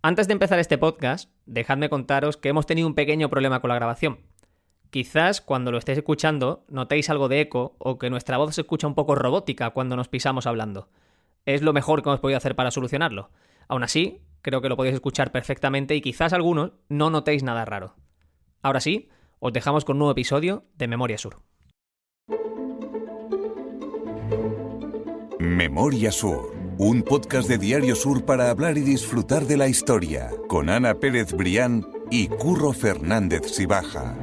Antes de empezar este podcast, dejadme contaros que hemos tenido un pequeño problema con la grabación. Quizás cuando lo estéis escuchando notéis algo de eco o que nuestra voz se escucha un poco robótica cuando nos pisamos hablando. Es lo mejor que hemos podido hacer para solucionarlo. Aún así, creo que lo podéis escuchar perfectamente y quizás algunos no notéis nada raro. Ahora sí, os dejamos con un nuevo episodio de Memoria Sur. Memoria Sur, un podcast de Diario Sur para hablar y disfrutar de la historia, con Ana Pérez Brián y Curro Fernández Sibaja.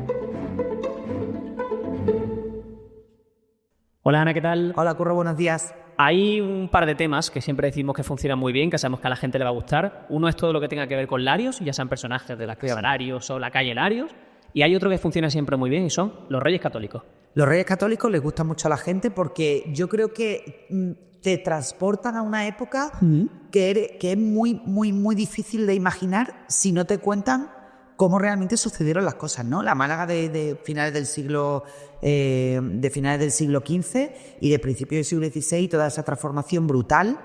Hola Ana, ¿qué tal? Hola Curro, buenos días. Hay un par de temas que siempre decimos que funcionan muy bien, que sabemos que a la gente le va a gustar. Uno es todo lo que tenga que ver con Larios, ya sean personajes de la casa Larios o la calle Larios. Y hay otro que funciona siempre muy bien y son los Reyes Católicos. Los Reyes Católicos les gustan mucho a la gente porque yo creo que te transportan a una época que es muy difícil de imaginar si no te cuentan cómo realmente sucedieron las cosas, ¿no? La Málaga de finales del siglo XV y de principios del siglo XVI, toda esa transformación brutal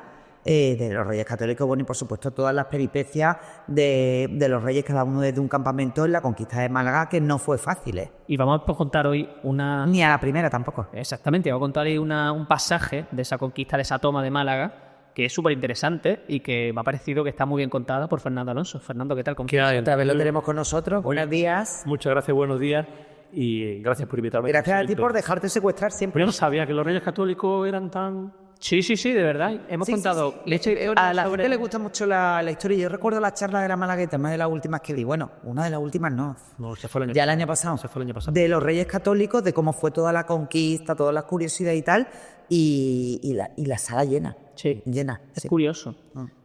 de los Reyes Católicos, bueno, y por supuesto todas las peripecias de los Reyes, cada uno desde un campamento en la conquista de Málaga, que no fue fácil, ¿eh? Y vamos a contar hoy Ni a la primera tampoco. Exactamente, vamos a contar hoy un pasaje de esa conquista, de esa toma de Málaga, que es súper interesante y que me ha parecido que está muy bien contada por Fernando Alonso. Fernando, ¿qué tal? ¿Qué hay? Otra vez lo tenemos con nosotros. Buenos días. Muchas gracias, buenos días y gracias por invitarme. Gracias a ti por dejarte secuestrar siempre. Yo no sabía que los Reyes Católicos eran tan... Sí, de verdad. Hemos contado... Sí. A la gente le gusta mucho la historia. Yo recuerdo la charla de la Malagueta, una de las últimas que di. Bueno, una de las últimas no. No, se fue el año ya el año pasado. Se fue el año pasado. De los Reyes Católicos, de cómo fue toda la conquista, todas las curiosidades y tal. Y la sala llena. Sí. Llena. Es sí. curioso.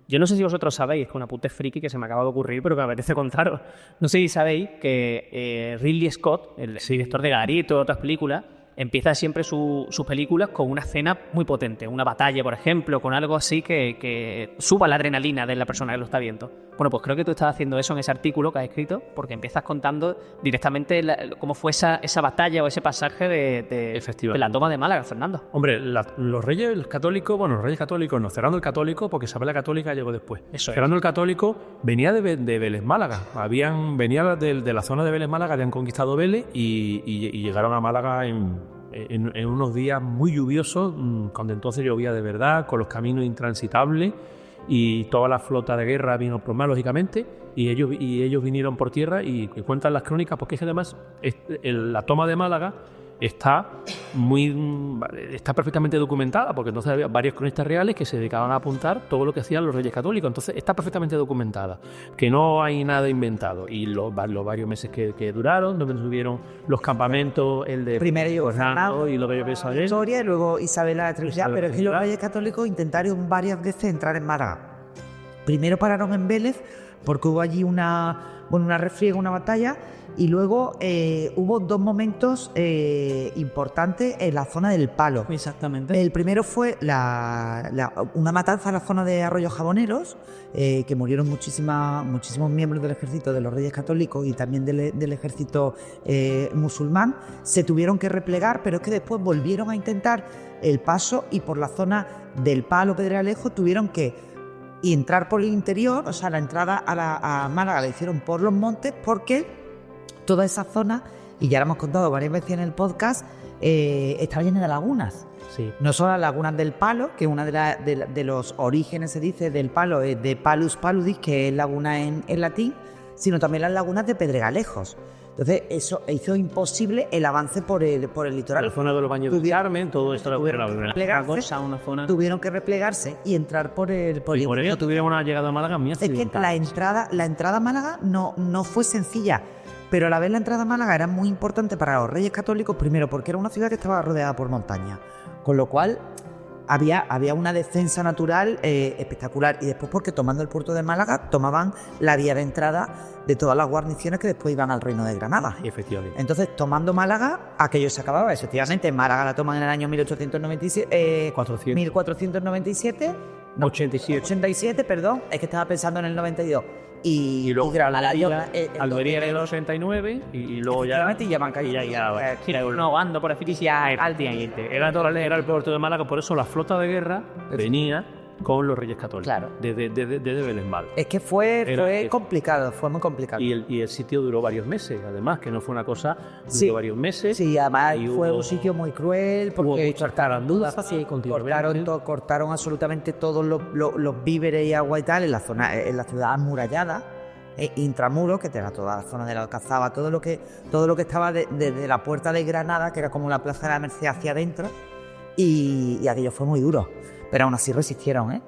Yo no sé si vosotros sabéis, que una puta friki que se me acaba de ocurrir, pero que me apetece contaros. No sé si sabéis que Ridley Scott, el director de Gabarito, otras películas, empieza siempre sus películas con una escena muy potente, una batalla, por ejemplo, con algo así que suba la adrenalina de la persona que lo está viendo. Bueno, pues creo que tú estás haciendo eso en ese artículo que has escrito, porque empiezas contando directamente cómo fue esa batalla o ese pasaje de la toma de Málaga, Fernando. Hombre, los Reyes Católicos, no, Fernando el Católico, porque Isabel la Católica llegó después. Eso es. Fernando el Católico venía de Vélez, Málaga. Venía de la zona de Vélez, Málaga, habían conquistado Vélez y llegaron a Málaga en unos días muy lluviosos, cuando entonces llovía de verdad, con los caminos intransitables, y toda la flota de guerra vino por mar, lógicamente, y ellos vinieron por tierra y cuentan las crónicas, porque es que además la toma de Málaga está perfectamente documentada, porque entonces había varios cronistas reales que se dedicaban a apuntar todo lo que hacían los Reyes Católicos. Entonces está perfectamente documentada, que no hay nada inventado. Y los varios meses que duraron, donde tuvieron los campamentos, el de Primero Fernando y lo que yo pensaba de historia, y luego Isabel la trilogía, Isabel pero es que los la Reyes Católicos intentaron varias veces entrar en Málaga. Primero pararon en Vélez porque hubo allí una refriega, una batalla, y luego hubo dos momentos importantes en la zona del Palo. Exactamente. El primero fue una matanza en la zona de Arroyo Jaboneros, que murieron muchísimos miembros del ejército de los Reyes Católicos y también del ejército musulmán. Se tuvieron que replegar, pero es que después volvieron a intentar el paso, y por la zona del Palo, Pedregalejo, tuvieron que entrar por el interior. O sea, la entrada a Málaga la hicieron por los montes, porque toda esa zona, y ya lo hemos contado varias veces en el podcast, estaba llena de lagunas. Sí. No solo las lagunas del Palo, que una de los orígenes, se dice, del Palo es de Palus Paludis, que es laguna en latín, sino también las lagunas de Pedregalejos. Entonces eso hizo imposible el avance por el litoral. La zona de los baños de Carmen, todo esto tuvieron que replegarse y entrar por el y por ello tuvieron una llegada a Málaga muy accidental. Es que la entrada a Málaga no fue sencilla, pero a la vez la entrada a Málaga era muy importante para los Reyes Católicos, primero porque era una ciudad que estaba rodeada por montaña, con lo cual había una defensa natural espectacular, y después porque tomando el puerto de Málaga tomaban la vía de entrada de todas las guarniciones que después iban al Reino de Granada. Efectivamente. Entonces, tomando Málaga, aquello se acababa. Efectivamente, Málaga la toman en el año 1497. No, 87, perdón, es que estaba pensando en el 92. Y luego Granada, Almería era el 89 y luego ya... Y ya van cayendo. No, ando por la felicidad al día siguiente. Era el puerto de Málaga, por eso la flota de guerra venía con los Reyes Católicos. Claro. Desde Vélez Málaga. Es que fue Era- complicado, fue muy complicado. Y el sitio duró varios meses, además, que no fue una cosa, duró Sí. varios meses. Sí, además Y fue hubo- un sitio muy cruel hubo porque muchas tarandudas, sí, continuamente. cortaron absolutamente todos los víveres y agua y tal en la zona, en la ciudad amurallada, intramuros, que era toda la zona de la Alcazaba, todo lo que estaba desde la puerta de Granada, que era como la Plaza de la Merced hacia adentro, y aquello fue muy duro, pero aún así resistieron, ¿eh?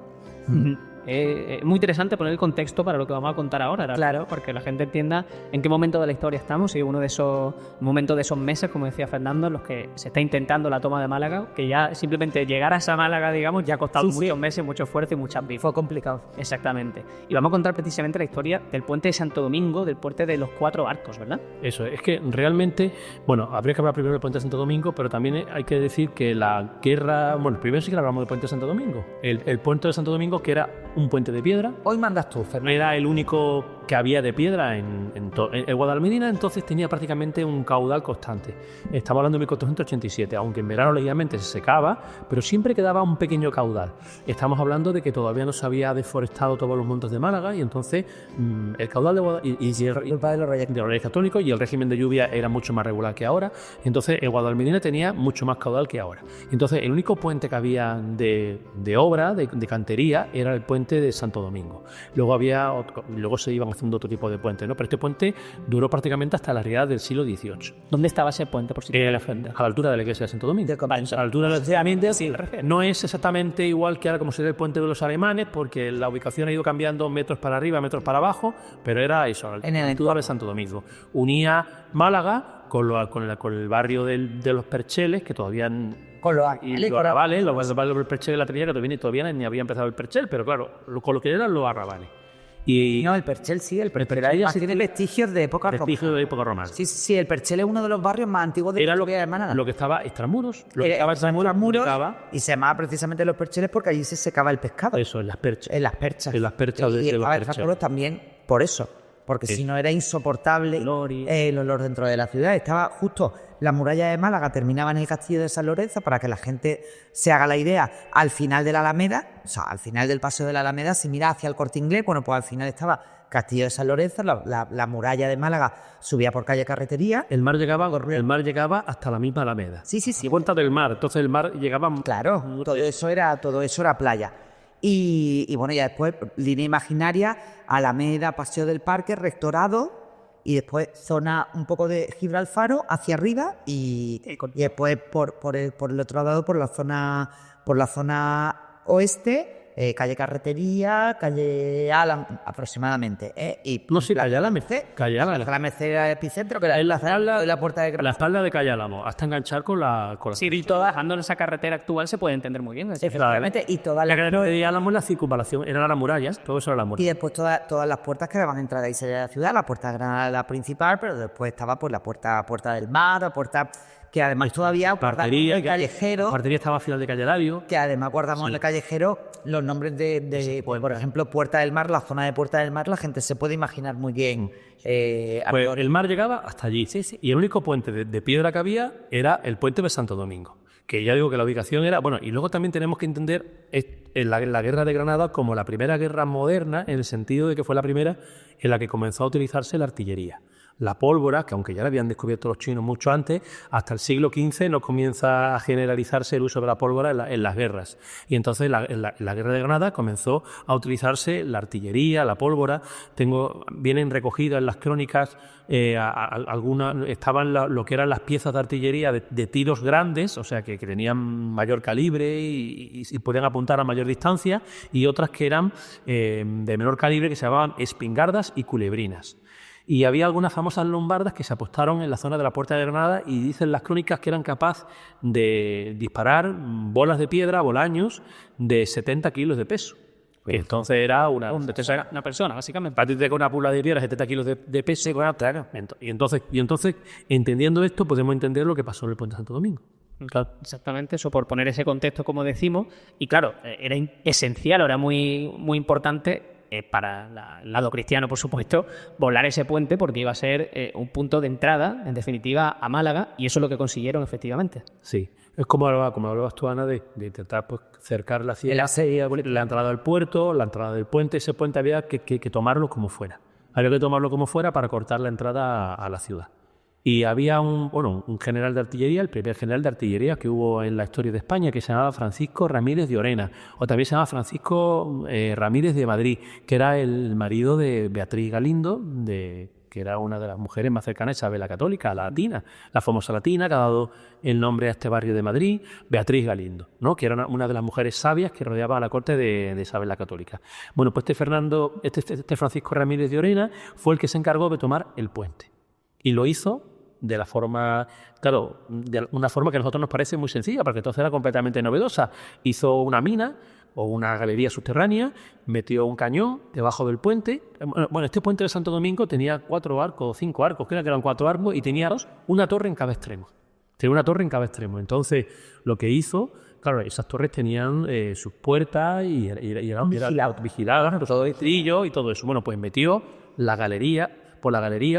Muy interesante poner el contexto para lo que vamos a contar ahora, Claro. porque la gente entienda en qué momento de la historia estamos y uno de esos momentos de esos meses, como decía Fernando, en los que se está intentando la toma de Málaga, que ya simplemente llegar a esa Málaga, digamos, ya ha costado muchos meses, mucho esfuerzo y muchas vidas. Fue complicado. Exactamente. Y vamos a contar precisamente la historia del puente de Santo Domingo, del puente de los 4 arcos, ¿verdad? Eso, es que realmente, bueno, habría que hablar primero del puente de Santo Domingo, pero también hay que decir que la guerra, bueno, primero sí que hablamos del puente de Santo Domingo. El puente de Santo Domingo, que era un puente de piedra, Hoy mandas tú, Fernando. era el único que había de piedra en Guadalmedina, entonces tenía prácticamente un caudal constante. Estamos hablando de 1487, aunque en verano legalmente se secaba, pero siempre quedaba un pequeño caudal. Estamos hablando de que todavía no se había deforestado todos los montes de Málaga y entonces el caudal de Culpa de los Reyes. de los Reyes Católicos y el régimen de lluvia era mucho más regular que ahora. Entonces el Guadalmedina tenía mucho más caudal que ahora. Entonces el único puente que había de obra, de cantería, era el puente de Santo Domingo. Luego se iban haciendo otro tipo de puentes, ¿no? Pero este puente duró prácticamente hasta la realidad del siglo XVIII. ¿Dónde estaba ese puente, por si te ofende? A la altura de la iglesia de Santo Domingo. Vale, A la altura no es exactamente igual que ahora como sería el puente de los alemanes, porque la ubicación ha ido cambiando metros para arriba, metros para abajo, pero era eso, a la altura de Santo Domingo. Unía Málaga con el barrio de los Percheles, que todavía... Con los Y los arrabales, los Percheles de la Trilla, que todavía ni había empezado el Perchel, pero claro, con lo que eran los arrabales. Y No, el Perchel sí, el Perchel Perchel sí tiene vestigios de época vestigio romana. de época romana. Sí, sí, sí, el Perchel es uno de los barrios más antiguos de Era la ciudad de Málaga. lo que estaba extramuros. Lo que Era estaba extramuros Extramuros, y se llamaba precisamente los Percheles porque allí se secaba el pescado. eso, en las perchas. En las perchas. En las perchas de y los estaba Perchel. Extramuros también por eso. Porque Sí. si no era insoportable el olor dentro de la ciudad. Estaba justo la muralla de Málaga, terminaba en el castillo de San Lorenzo, para que la gente se haga la idea, al final de la Alameda, o sea, al final del paseo de la Alameda, si mira hacia el Corte Inglés, bueno, pues al final estaba Castillo de San Lorenzo, la muralla de Málaga subía por calle Carretería. El mar llegaba hasta la misma Alameda. Sí, sí, sí. Y cuenta del mar, entonces el mar llegaba... Claro, todo eso era playa. Y bueno, ya después, línea imaginaria, Alameda, Paseo del Parque, Rectorado, y después zona un poco de Gibralfaro hacia arriba, y después por el otro lado, por la zona oeste, calle Carretería, calle Álamo, aproximadamente. Y No, sí, Calle Álamo. Calle Álamo. La Merced era el epicentro, que era En la espalda de la puerta de a la espalda de Calle Álamo, hasta enganchar con la... Sí, y toda bajando en esa carretera actual se puede entender muy bien. Efectivamente, y todas La las carretera de Álamo es la circunvalación, eran las murallas, todo eso era la Y muralla. después todas las puertas que daban entrada y salida de la ciudad, la puerta de Granada, la principal, pero después estaba pues la puerta del mar, la puerta que además todavía guardamos en Partería, el callejero, Partería estaba a final de Calle Eladio. que además guardamos en el callejero los nombres pues, por ejemplo, Puerta del Mar, la zona de Puerta del Mar, la gente se puede imaginar muy bien. Pues el mar llegaba hasta allí. Y el único puente de piedra que había era el puente de Santo Domingo. Que ya digo que la ubicación era... Bueno, y luego también tenemos que entender la guerra de Granada como la primera guerra moderna, en el sentido de que fue la primera en la que comenzó a utilizarse la artillería. La pólvora, que aunque ya la habían descubierto los chinos mucho antes, hasta el siglo XV no comienza a generalizarse el uso de la pólvora en las guerras. Y entonces en la guerra de Granada comenzó a utilizarse la artillería, la pólvora. Vienen recogidas en las crónicas algunas, estaban lo que eran las piezas de artillería de tiros grandes, o sea que tenían mayor calibre y podían apuntar a mayor distancia, y otras que eran de menor calibre, que se llamaban espingardas y culebrinas. Y había algunas famosas lombardas que se apostaron en la zona de la Puerta de Granada, y dicen las crónicas que eran capaces de disparar bolas de piedra, bolaños, de 70 kilos de peso. Entonces era una persona, básicamente. Partirte con una pula de piedra, 70 kilos de peso. Claro. Y entonces, entendiendo esto, podemos entender lo que pasó en el Puente de Santo Domingo. Claro. Exactamente, eso por poner ese contexto, como decimos. Y claro, era esencial, era muy, muy importante para el lado cristiano, por supuesto, volar ese puente porque iba a ser un punto de entrada, en definitiva, a Málaga, y eso es lo que consiguieron efectivamente. Sí, es como hablabas tú, Ana, de intentar pues, cercar la entrada al puerto, la entrada del puente. Ese puente había que tomarlo como fuera. Había que tomarlo como fuera para cortar la entrada a la ciudad. Y había un general de artillería, el primer general de artillería que hubo en la historia de España, que se llamaba Francisco Ramírez de Orena, o también se llamaba Francisco Ramírez de Madrid, que era el marido de Beatriz Galindo, que era una de las mujeres más cercanas a Isabel la Católica, la latina, la famosa latina, que ha dado el nombre a este barrio de Madrid, Beatriz Galindo, ¿no? Que era una de las mujeres sabias que rodeaban a la corte de Isabel la Católica. Bueno, pues este Francisco Ramírez de Orena fue el que se encargó de tomar el puente. Y lo hizo de la forma, claro, de una forma que a nosotros nos parece muy sencilla, porque entonces era completamente novedosa. Hizo una mina o una galería subterránea, metió un cañón debajo del puente. Bueno, este puente de Santo Domingo tenía 4 arcos o 5 arcos, creo que eran 4 arcos, y tenía una torre en cada extremo. Tenía una torre en cada extremo. Entonces, lo que hizo, claro, esas torres tenían sus puertas y eran vigiladas, todo el trillo y todo eso. Bueno, pues metió la galería,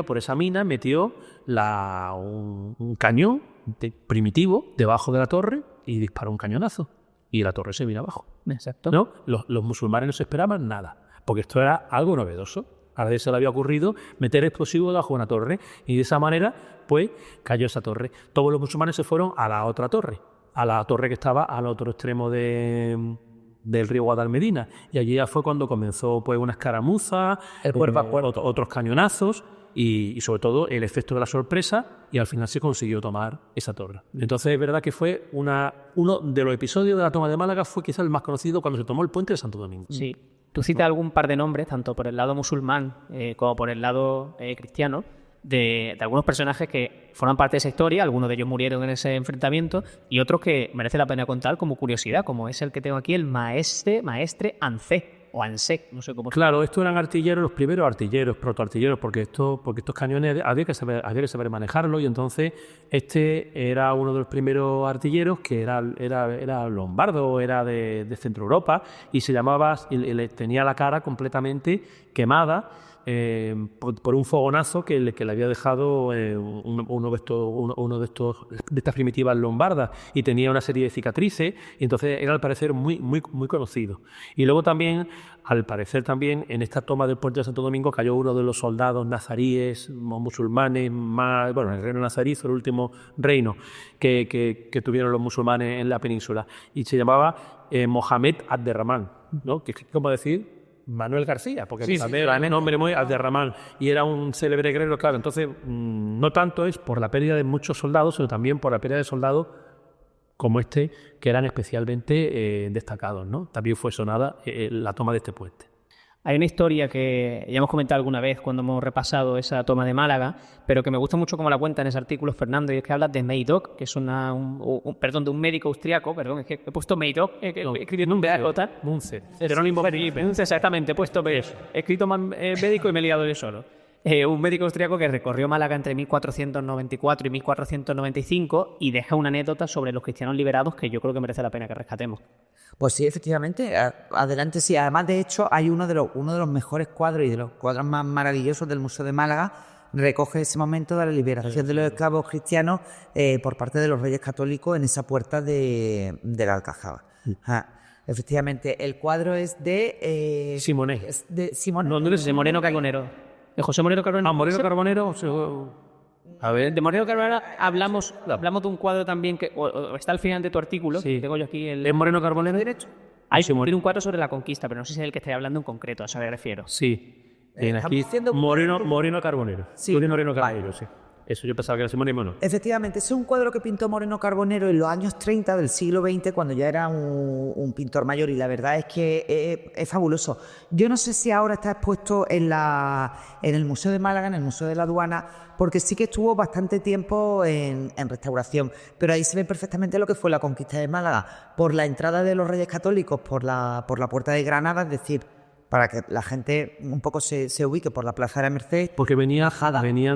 por esa mina, metió un cañón primitivo debajo de la torre y disparó un cañonazo. Y la torre se vino abajo. Exacto. ¿No? Los musulmanes no se esperaban nada, porque esto era algo novedoso. A nadie se le había ocurrido meter explosivos debajo de una torre, y de esa manera, pues, cayó esa torre. Todos los musulmanes se fueron a la otra torre, a la torre que estaba al otro extremo del río Guadalmedina, y allí ya fue cuando comenzó pues una escaramuza, otros cañonazos y sobre todo el efecto de la sorpresa, y al final se consiguió tomar esa torre. Entonces es verdad que fue uno de los episodios de la toma de Málaga, fue quizás el más conocido, cuando se tomó el puente de Santo Domingo. Sí. Tú citas algún par de nombres, tanto por el lado musulmán como por el lado cristiano, de algunos personajes que forman parte de esa historia. Algunos de ellos murieron en ese enfrentamiento y otros que merece la pena contar como curiosidad, como es el que tengo aquí, el maestre Ancé, o Ansec, no sé cómo. Claro, estos eran artilleros, los primeros artilleros, protoartilleros, porque estos cañones había que saber manejarlos, y entonces este era uno de los primeros artilleros que era lombardo, era de Centro Europa, y se llamaba, tenía la cara completamente quemada por un fogonazo que le había dejado uno de estas primitivas lombardas, y tenía una serie de cicatrices, y entonces era al parecer muy, muy, muy conocido. Y luego también, al parecer también, en esta toma del puente de Santo Domingo cayó uno de los soldados nazaríes o musulmanes más, bueno, el reino nazarí fue el último reino que tuvieron los musulmanes en la península, y se llamaba Mohamed Abderramán, ¿no? Que es como decir Manuel García, porque también era un nombre muy Abderramán, y era un célebre guerrero, claro. Entonces, no tanto es por la pérdida de muchos soldados, sino también por la pérdida de soldados como este, que eran especialmente destacados, ¿no? También fue sonada la toma de este puente. Hay una historia que ya hemos comentado alguna vez cuando hemos repasado esa toma de Málaga, pero que me gusta mucho cómo la cuenta en ese artículo Fernando, y es que habla de Medoc, que es de un médico austriaco, es que he puesto Medoc, escribiendo un Munzer. Jerónimo Munzer, exactamente, he puesto escrito médico y me he liado yo solo. Un médico austriaco que recorrió Málaga entre 1494 y 1495 y deja una anécdota sobre los cristianos liberados que yo creo que merece la pena que rescatemos. Pues sí, efectivamente, adelante sí. Además, de hecho, hay uno de los mejores cuadros y de los cuadros más maravillosos del Museo de Málaga. Recoge ese momento de la liberación de los esclavos cristianos por parte de los Reyes Católicos en esa puerta de la Alcazaba. Efectivamente, el cuadro es de Simonet. No es de Moreno Carbonero. ¿De José Moreno Carbonero? Moreno Carbonero. A ver, de Moreno Carbonero hablamos de un cuadro también que está al final de tu artículo. Sí. Tengo yo aquí ¿Es Moreno Carbonero derecho? Hay un cuadro sobre la conquista, pero no sé si es el que estoy hablando en concreto, a eso me refiero. Sí. Aquí Moreno Carbonero. Sí. Moreno Carbonero, sí. Eso yo pensaba que era Simón y Mono. Efectivamente, ese es un cuadro que pintó Moreno Carbonero en los años 30 del siglo XX, cuando ya era un pintor mayor, y la verdad es que es fabuloso. Yo no sé si ahora está expuesto en el Museo de Málaga, en el Museo de la Aduana, porque sí que estuvo bastante tiempo en restauración, pero ahí se ve perfectamente lo que fue la conquista de Málaga, por la entrada de los Reyes Católicos por la Puerta de Granada, es decir, para que la gente un poco se ubique por la Plaza de la Merced. Porque venían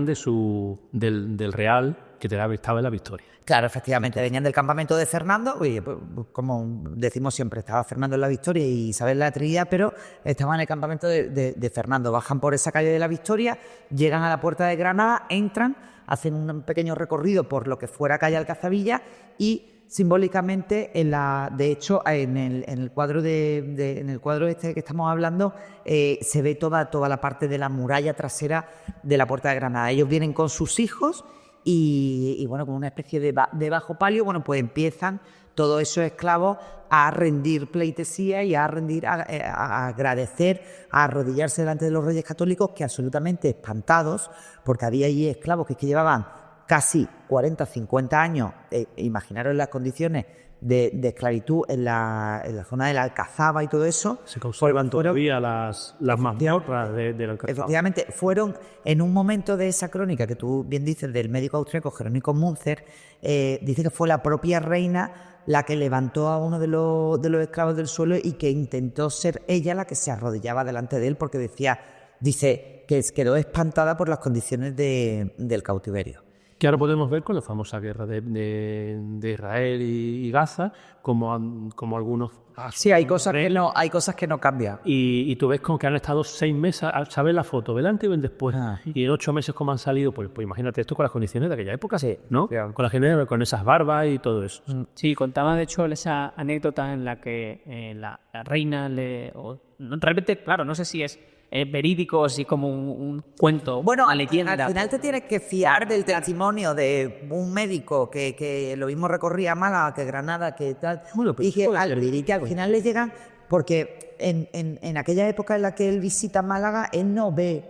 del Real, que estaba en la victoria. Claro, efectivamente, venían del campamento de Fernando, y pues, como decimos siempre, estaba Fernando en la Victoria y Isabel en la Trinidad, pero estaban en el campamento de Fernando. Bajan por esa calle de la Victoria, llegan a la puerta de Granada, entran, hacen un pequeño recorrido por lo que fuera calle Alcazabilla y simbólicamente, de hecho, en el cuadro en el cuadro este que estamos hablando, se ve toda la parte de la muralla trasera de la puerta de Granada. Ellos vienen con sus hijos y bueno, con una especie de bajo palio, bueno, pues empiezan todos esos esclavos a rendir pleitesía y a agradecer, a arrodillarse delante de los Reyes Católicos, que absolutamente espantados, porque había allí esclavos que llevaban casi 40, 50 años, imaginaros las condiciones de esclavitud en la zona de la Alcazaba y todo eso. Se conservan todavía las mazmorras de la Alcazaba. Efectivamente, fueron en un momento de esa crónica que tú bien dices del médico austríaco Jerónimo Münzer, dice que fue la propia reina la que levantó a uno de los esclavos del suelo y que intentó ser ella la que se arrodillaba delante de él porque dice que quedó espantada por las condiciones del cautiverio. Que ahora podemos ver con la famosa guerra de Israel y Gaza, como algunos... Sí, hay cosas que no cambian. Y tú ves como que han estado 6 meses, ¿sabes la foto? Delante y después. Y en 8 meses como han salido, pues imagínate esto con las condiciones de aquella época, sí, ¿no? Claro. Con esas barbas y todo eso. Sí, contaba de hecho esa anécdota en la que la reina realmente, claro, no sé si es verídico, así como un cuento, bueno, una leyenda. Al final te tienes que fiar del testimonio de un médico que lo mismo recorría Málaga que Granada, que tal, bueno, pues, y que al final le llegan, porque en aquella época en la que él visita Málaga, él no ve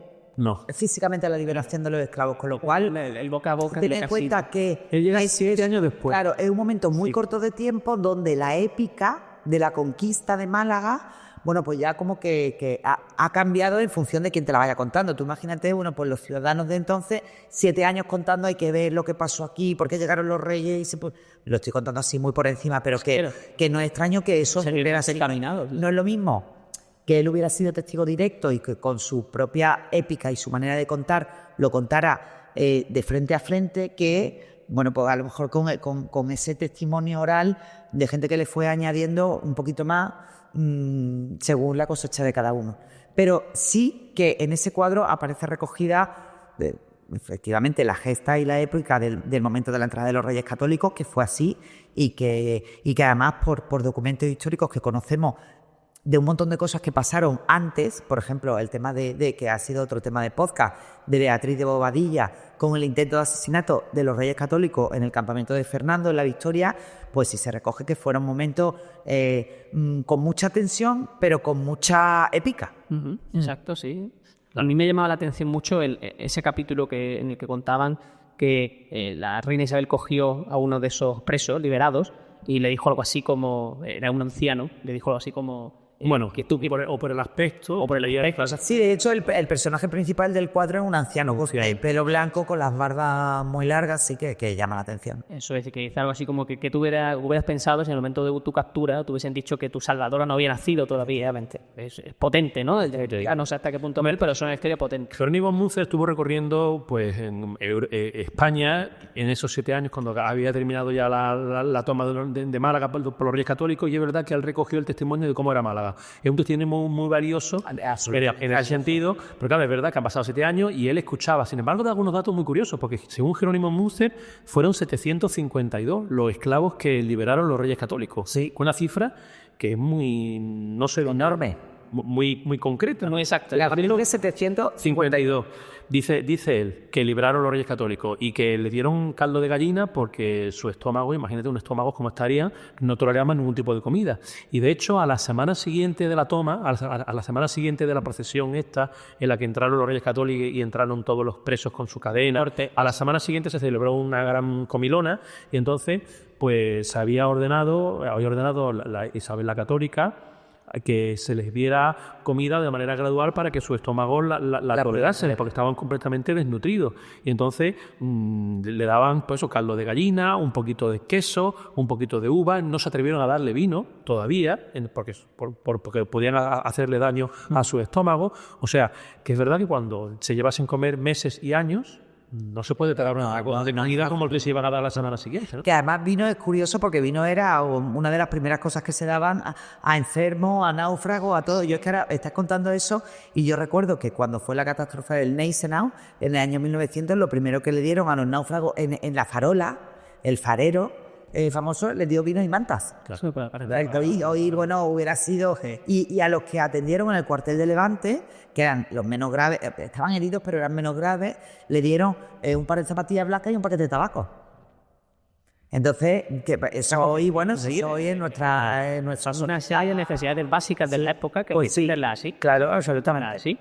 físicamente la liberación de los esclavos, con lo cual el boca a boca. ten en cuenta que él llega 7 años después. Claro, es un momento muy corto de tiempo donde la épica de la conquista de Málaga, bueno, pues ya como que ha cambiado en función de quién te la vaya contando. Tú imagínate, bueno, pues los ciudadanos de entonces, 7 años contando, hay que ver lo que pasó aquí, por qué llegaron los reyes, lo estoy contando así muy por encima, pero que no es extraño que eso hubiera sido caminado. No es lo mismo que él hubiera sido testigo directo y que con su propia épica y su manera de contar, lo contara de frente a frente, que, bueno, pues a lo mejor con ese testimonio oral de gente que le fue añadiendo un poquito más según la cosecha de cada uno. Pero sí que en ese cuadro aparece recogida efectivamente la gesta y la épica del momento de la entrada de los Reyes Católicos, que fue así, y que además por documentos históricos que conocemos de un montón de cosas que pasaron antes, por ejemplo, el tema de que ha sido otro tema de podcast, de Beatriz de Bobadilla, con el intento de asesinato de los Reyes Católicos en el campamento de Fernando, en la Victoria, pues sí se recoge que fueron momentos con mucha tensión, pero con mucha épica. Exacto, sí. A mí me llamaba la atención mucho ese capítulo en el que contaban que la reina Isabel cogió a uno de esos presos liberados y le dijo algo así como, era un anciano, le dijo algo así como... Bueno, que tú por el aspecto o por el aspecto. Sí, de hecho el personaje principal del cuadro es un anciano con el pelo blanco, con las barbas muy largas, sí que llama la atención. Eso es, que dice algo así como que tú hubieras pensado si en el momento de tu captura te hubiesen dicho que tu salvadora no había nacido todavía. Es potente, ¿no? No sé hasta qué punto pero es una historia potente. Jerónimo Münzer estuvo recorriendo pues en España en esos 7 años cuando había terminado ya la toma de Málaga por los Reyes Católicos, y es verdad que él recogió el testimonio de cómo era Málaga. Es un testimonio muy valioso en ese sentido, pero claro, es verdad que han pasado 7 años y él escuchaba. Sin embargo, da algunos datos muy curiosos, porque según Jerónimo Münzer, fueron 752 los esclavos que liberaron los Reyes Católicos. Sí. Una cifra que es muy, no sé, enorme. Muy concreta. No, exacto. La es 752. Dice él que liberaron los Reyes Católicos y que le dieron caldo de gallina porque su estómago, imagínate un estómago como estaría, no toleraba ningún tipo de comida. Y de hecho, a la semana siguiente de la toma, a la semana siguiente de la procesión esta, en la que entraron los Reyes Católicos y entraron todos los presos con su cadena, a la semana siguiente se celebró una gran comilona, y entonces pues había ordenado la Isabel la Católica que se les diera comida de manera gradual para que su estómago la tolerase, porque estaban completamente desnutridos. Y entonces le daban pues caldo de gallina, un poquito de queso, un poquito de uva. No se atrevieron a darle vino todavía, porque podían hacerle daño a su estómago. O sea, que es verdad que cuando se llevasen comer meses y años, no se puede tragar una comunidad como el que se iban a dar la semana siguiente, ¿no? Que además vino es curioso porque vino era una de las primeras cosas que se daban a enfermos, a náufragos, a todo. Yo es que ahora estás contando eso y yo recuerdo que cuando fue la catástrofe del Gneisenau, en el año 1900, lo primero que le dieron a los náufragos en la farola, el farero famoso, les dio vino y mantas. Claro, Oír, bueno, hubiera sido... Y a los que atendieron en el cuartel de Levante, que eran los menos graves, estaban heridos pero eran menos graves, le dieron un par de zapatillas blancas y un paquete de tabaco. Entonces, que eso hoy, bueno, sí, hoy en nuestra Una serie de necesidades básicas de la época que Pues sí. decirlas así. Claro, absolutamente. Así.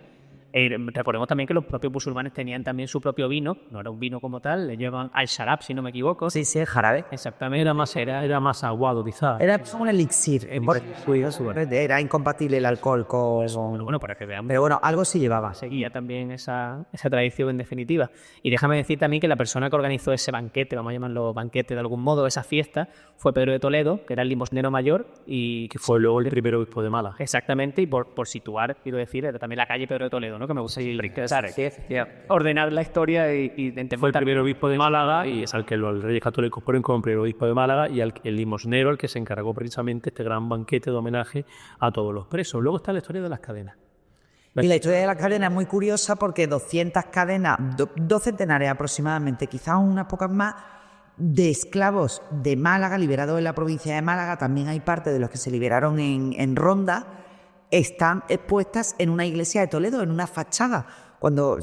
Recordemos también que los propios musulmanes tenían también su propio vino, no era un vino como tal, le llevan al sharab, si no me equivoco. Sí, el jarabe. Exactamente. Era más aguado, quizás. Era como un elixir. Era incompatible el alcohol con... Bueno, para que veamos. Pero bueno, algo sí llevaba. Seguía también esa tradición en definitiva. Y déjame decir también que la persona que organizó ese banquete, vamos a llamarlo banquete de algún modo, esa fiesta, fue Pedro de Toledo, que era el limosnero mayor y Que fue luego el primer obispo de Málaga. exactamente, y por situar, quiero decir, era también la calle Pedro de Toledo, ¿no? Que me gusta ordenar la historia y Fue el primer obispo de Málaga y es al que los reyes católicos ponen como primer obispo de Málaga y el limosnero, el que se encargó precisamente este gran banquete de homenaje a todos los presos. Luego está la historia de las cadenas. Y la historia de las cadenas es muy curiosa porque 200 cadenas, dos centenares aproximadamente, quizás unas pocas más, de esclavos de Málaga, liberados en la provincia de Málaga, también hay parte de los que se liberaron en Ronda, están expuestas en una iglesia de Toledo, en una fachada. Cuando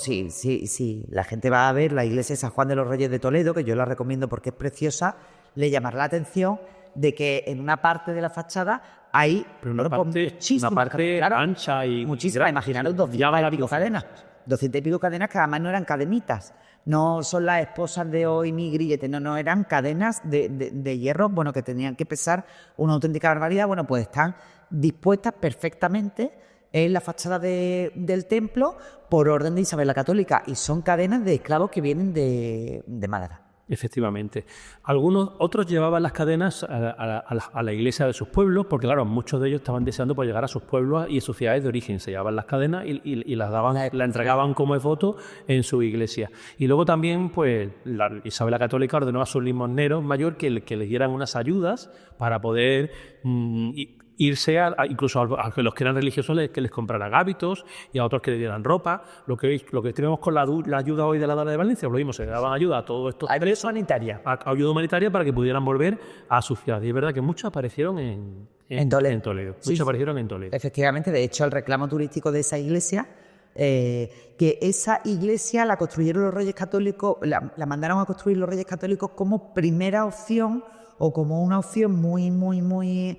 la gente va a ver la iglesia de San Juan de los Reyes de Toledo, que yo la recomiendo porque es preciosa, le llamará la atención de que en una parte de la fachada hay Una parte ancha y muchísimas. Imaginaros 200 y pico cadenas. 200 y pico cadenas que además no eran cadenitas. No son las esposas de hoy ni grilletes, no, eran cadenas de hierro, bueno, que tenían que pesar una auténtica barbaridad. Bueno, pues están dispuestas perfectamente en la fachada del templo por orden de Isabel la Católica y son cadenas de esclavos que vienen de Málaga. Efectivamente. Otros llevaban las cadenas a la iglesia de sus pueblos, porque claro, muchos de ellos estaban deseando por llegar a sus pueblos y a sus ciudades de origen. Se llevaban las cadenas y las daban, la entregaban como devoto en su iglesia. Y luego también, pues, Isabel la Católica ordenó a sus limosneros mayor que les dieran unas ayudas para poder irse incluso a los que eran religiosos que les compraran hábitos y a otros que les dieran ropa. Lo que tenemos con la ayuda hoy de la Dala de Valencia, lo mismo, se daban ayuda a todos estos Ayuda humanitaria. ayuda humanitaria para que pudieran volver a su ciudad. Y es verdad que muchos aparecieron en Toledo. Sí, Muchos aparecieron en Toledo. Efectivamente, de hecho, el reclamo turístico de esa iglesia, que esa iglesia la construyeron los Reyes Católicos, la mandaron a construir los Reyes Católicos como primera opción o como una opción muy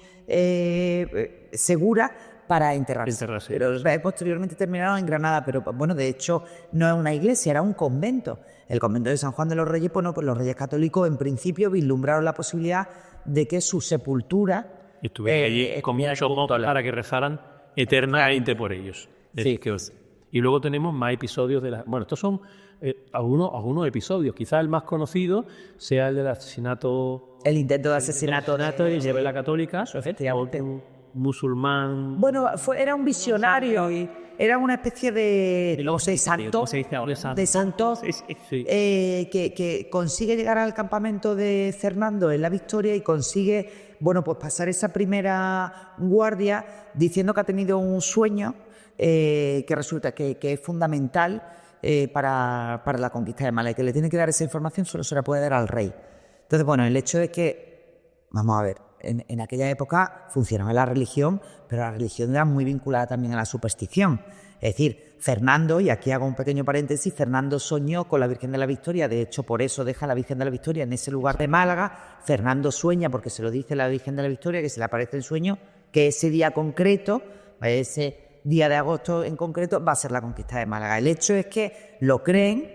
segura para enterrarse. Pero posteriormente terminaron en Granada, pero bueno, de hecho no es una iglesia, era un convento. El convento de San Juan de los Reyes, pues los Reyes Católicos en principio vislumbraron la posibilidad de que su sepultura... Y estuve allí con muchos votos para que rezaran eternamente por ellos. Sí. Y luego tenemos más episodios de la... Bueno, estos son algunos episodios. Quizás el más conocido sea el del asesinato... El intento de asesinato de Isabel la Católica, efectivamente. un musulmán... Bueno, era un visionario y era una especie de santo, que consigue llegar al campamento de Fernando en La Victoria y consigue, bueno, pues pasar esa primera guardia diciendo que ha tenido un sueño que resulta que es fundamental para la conquista de Málaga y que le tiene que dar esa información, solo se la puede dar al rey. Entonces, bueno, el hecho es que, vamos a ver, en aquella época funcionaba la religión, pero la religión era muy vinculada también a la superstición. Es decir, Fernando, y aquí hago un pequeño paréntesis, Fernando soñó con la Virgen de la Victoria, de hecho por eso deja a la Virgen de la Victoria en ese lugar de Málaga. Fernando sueña, porque se lo dice la Virgen de la Victoria, que se le aparece en sueño, que ese día concreto, ese día de agosto en concreto, va a ser la conquista de Málaga. El hecho es que lo creen,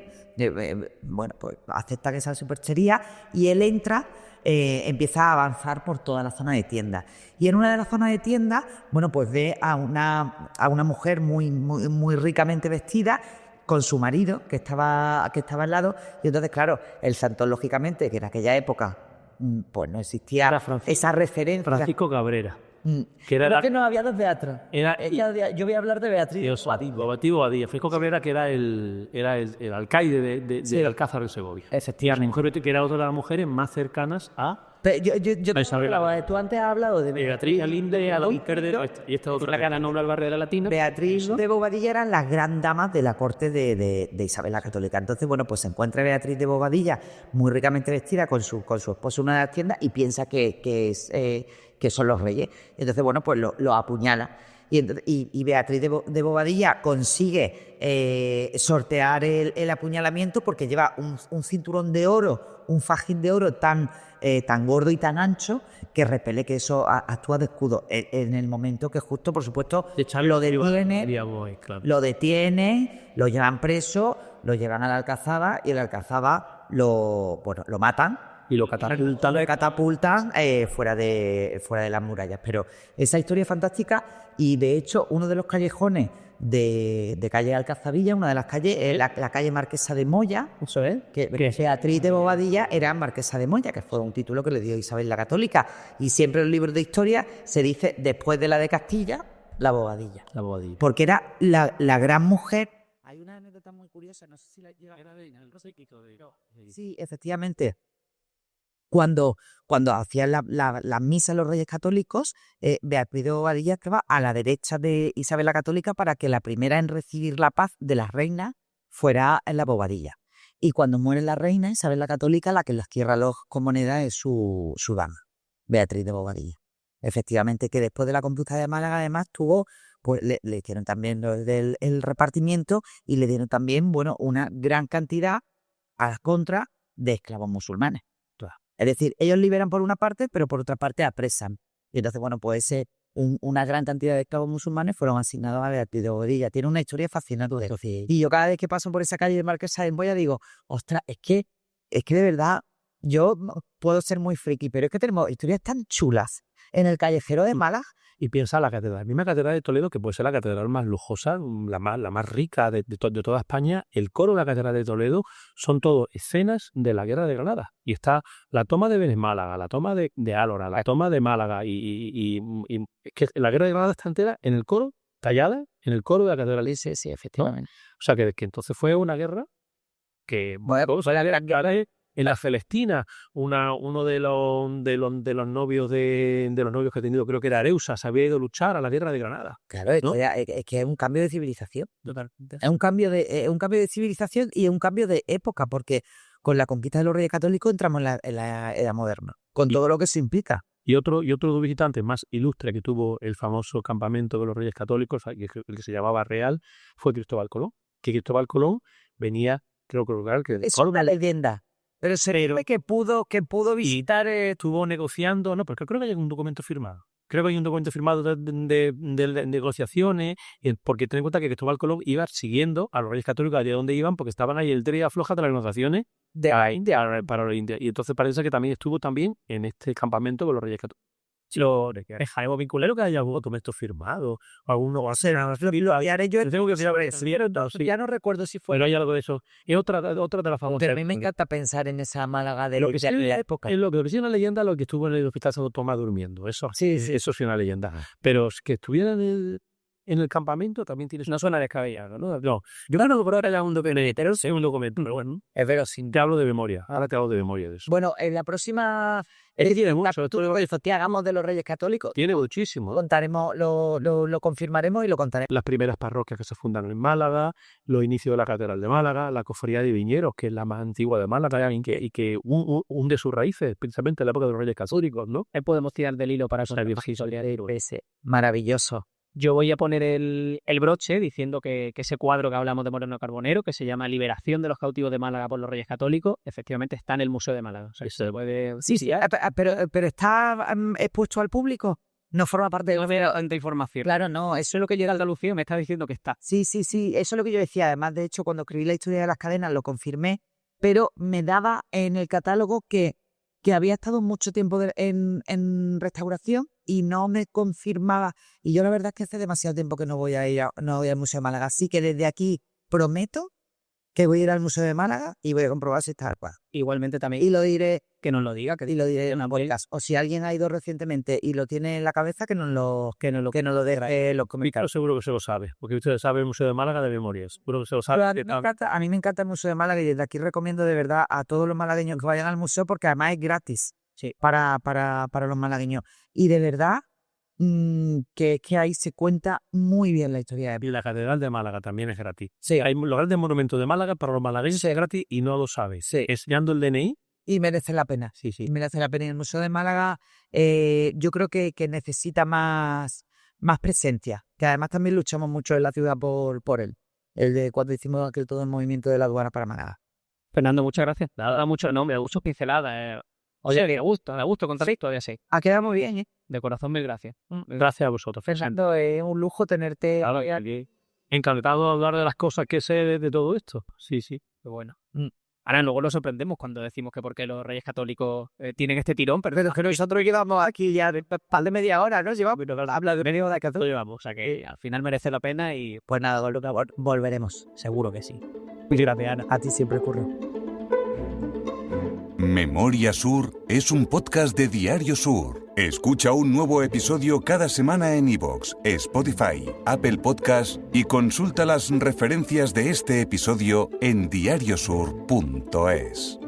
bueno, pues acepta que esa superchería y él entra, empieza a avanzar por toda la zona de tiendas. Y en una de las zonas de tiendas, bueno, pues ve a una mujer muy ricamente vestida con su marido que estaba al lado. Y entonces, claro, el santón, lógicamente, que en aquella época pues no existía esa referencia. Francisco Cabrera. que era Creo el que no había dos Beatriz. Yo voy a hablar de Beatriz Bobadilla. Francisco Cabrera, que era el alcaide de Alcázar de Segovia. Efectivamente. Mujer que era otra de las mujeres más cercanas a Pero tú antes has hablado de Beatriz, Alinde, Alonquer y esta otra. La gana nombre al barrio de la Latina. Beatriz de Bobadilla eran las gran damas de la corte de Isabel la Católica. Entonces, bueno, pues se encuentra Beatriz de Bobadilla muy ricamente vestida con su esposo en una de las tiendas y piensa que son los reyes. Entonces, bueno, pues lo apuñala. Y Beatriz de Bobadilla consigue sortear el apuñalamiento porque lleva un cinturón de oro, un fajín de oro tan gordo y tan ancho que repele, que eso actúa de escudo. En el momento que justo, por supuesto, lo detiene, lo llevan preso, lo llevan a la Alcazaba y en la Alcazaba lo matan. Y lo catapultan fuera de las murallas. Pero esa historia es fantástica y, de hecho, uno de los callejones de calle Alcazabilla, una de las calles, es la calle Marquesa de Moya. Eso es. Que Beatriz de Bobadilla era Marquesa de Moya, que fue un título que le dio Isabel la Católica. Y siempre en los libros de historia se dice, después de la de Castilla, la Bobadilla. La Bobadilla. Porque era la gran mujer. Hay una anécdota muy curiosa, no sé si la llega. Sí, efectivamente. Cuando hacían las misas los Reyes Católicos, Beatriz de Bobadilla estaba a la derecha de Isabel la Católica para que la primera en recibir la paz de las reinas fuera la Bobadilla. Y cuando muere la reina, Isabel la Católica, la que las quiere con moneda es su dama, Beatriz de Bobadilla. Efectivamente, que después de la conquista de Málaga, además, pues le hicieron también el repartimiento y le dieron también, bueno, una gran cantidad a la contra de esclavos musulmanes. Es decir, ellos liberan por una parte, pero por otra parte apresan. Y entonces, bueno, pues una gran cantidad de esclavos musulmanes fueron asignados a Beatriz de Bobadilla. Tiene una historia fascinante. Y yo cada vez que paso por esa calle de Marquesa de Moya digo, ostras, es que de verdad, yo puedo ser muy friki, pero es que tenemos historias tan chulas en el callejero de Málaga. Y piensa la catedral. La misma catedral de Toledo, que puede ser la catedral más lujosa, la más rica de toda España. El coro de la catedral de Toledo son todo escenas de la guerra de Granada. Y está la toma de Vélez Málaga, la toma de Álora, la toma de Málaga. Y es que la guerra de Granada está entera en el coro, tallada en el coro de la catedral. Sí, efectivamente. ¿No? O sea, que entonces fue una guerra que... Bueno, ahora es en la Celestina, uno de los novios de los novios que he tenido, creo que era Areusa, se había ido a luchar a la guerra de Granada. Claro, ¿no? Es que es un cambio de civilización. Totalmente. Es un cambio de civilización y es un cambio de época, porque con la conquista de los Reyes Católicos entramos en la era moderna, con todo lo que eso implica. Y otro de los visitantes más ilustres que tuvo el famoso campamento de los Reyes Católicos, el que se llamaba Real, fue Cristóbal Colón. Que Cristóbal Colón venía, creo que es una leyenda. Pero se ve que pudo visitar. Estuvo negociando, no, porque creo que hay un documento firmado. Creo que hay un documento firmado de negociaciones, porque ten en cuenta que Cristóbal Colón iba siguiendo a los Reyes Católicos allá donde iban, porque estaban ahí el tren afloja de las negociaciones para los indios. Y entonces parece que también estuvo en este campamento con los Reyes Católicos. Si lo dejaremos vinculero que haya algún documento firmado, alguno va a ser. Ya no recuerdo si fue. Pero hay algo de eso. Es otra de las famosas. Pero a mí me encanta pensar en esa Málaga de la época. Es lo que es una leyenda, lo que estuvo en el Hospital Santo Tomás durmiendo. Eso sí es una leyenda. Pero que estuviera en el campamento también tiene. No suena descabellado, ¿no? No. Yo creo que por ahora ya un documento. Es un documento, pero bueno. Es verosímil. Te hablo de memoria. Ahora te hablo de memoria de eso. Bueno, en la próxima. Tiene mucho. Que hagamos de los Reyes Católicos. Tiene muchísimo. Contaremos, lo confirmaremos y lo contaremos. Las primeras parroquias que se fundaron en Málaga, los inicios de la Catedral de Málaga, la Cofradía de Viñeros, que es la más antigua de Málaga y que hunde sus raíces, precisamente en la época de los Reyes Católicos, ¿no? Ahí podemos tirar del hilo para contar ese maravilloso. Yo voy a poner el broche diciendo que ese cuadro que hablamos de Moreno Carbonero, que se llama Liberación de los cautivos de Málaga por los Reyes Católicos, efectivamente está en el Museo de Málaga. O sea, se puede... Sí, pero está expuesto al público. No forma parte de información. Claro, no. Eso es lo que llega al Andalucía, me está diciendo que está. Sí. Eso es lo que yo decía. Además, de hecho, cuando escribí la historia de las cadenas lo confirmé, pero me daba en el catálogo que había estado mucho tiempo en restauración y no me confirmaba. Y yo la verdad es que hace demasiado tiempo que no voy al Museo de Málaga. Así que desde aquí prometo que voy a ir al Museo de Málaga y voy a comprobar si está adecuado. Igualmente también Y lo diré, que nos lo diga, que y lo diré en una un podcast. O si alguien ha ido recientemente y lo tiene en la cabeza, que nos lo deje en los Víctor comentarios. seguro que se lo sabe, porque Víctor sabe el Museo de Málaga de memoria. Seguro que se lo Pero sabe. a mí me encanta el Museo de Málaga y desde aquí recomiendo de verdad a todos los malagueños que vayan al museo porque además es gratis para los malagueños. Y de verdad que ahí se cuenta muy bien la historia de Y la Catedral de Málaga también es gratis. Sí. Hay los grandes monumentos de Málaga para los malagueños es gratis y no lo sabes. Sí. Enseñando el DNI. Y merece la pena. Sí, sí. Y merece la pena. Y el Museo de Málaga yo creo que necesita más presencia. Que además también luchamos mucho en la ciudad por él. El de cuando hicimos aquel todo el movimiento de la aduana para Málaga. Fernando, muchas gracias. Da mucho nombre, da muchas pinceladas. Oye, me gusta contar esto, ya sé. Ha quedado muy bien, ¿eh? De corazón, mil gracias. Gracias a vosotros. Fernando, es un lujo tenerte. Claro, encantado de hablar de las cosas que sé de todo esto. Sí, sí. Qué bueno. Ahora luego nos sorprendemos cuando decimos que por qué los Reyes Católicos tienen este tirón, pero es que nosotros llevamos aquí ya de media hora, ¿no? Llevamos, pero habla de media hora que todo llevamos, o sea que al final merece la pena y Pues nada, volveremos. seguro que sí. Muchas gracias, Ana. A ti siempre ocurre. Memoria Sur es un podcast de Diario Sur. Escucha un nuevo episodio cada semana en iVoox, Spotify, Apple Podcasts y consulta las referencias de este episodio en diariosur.es.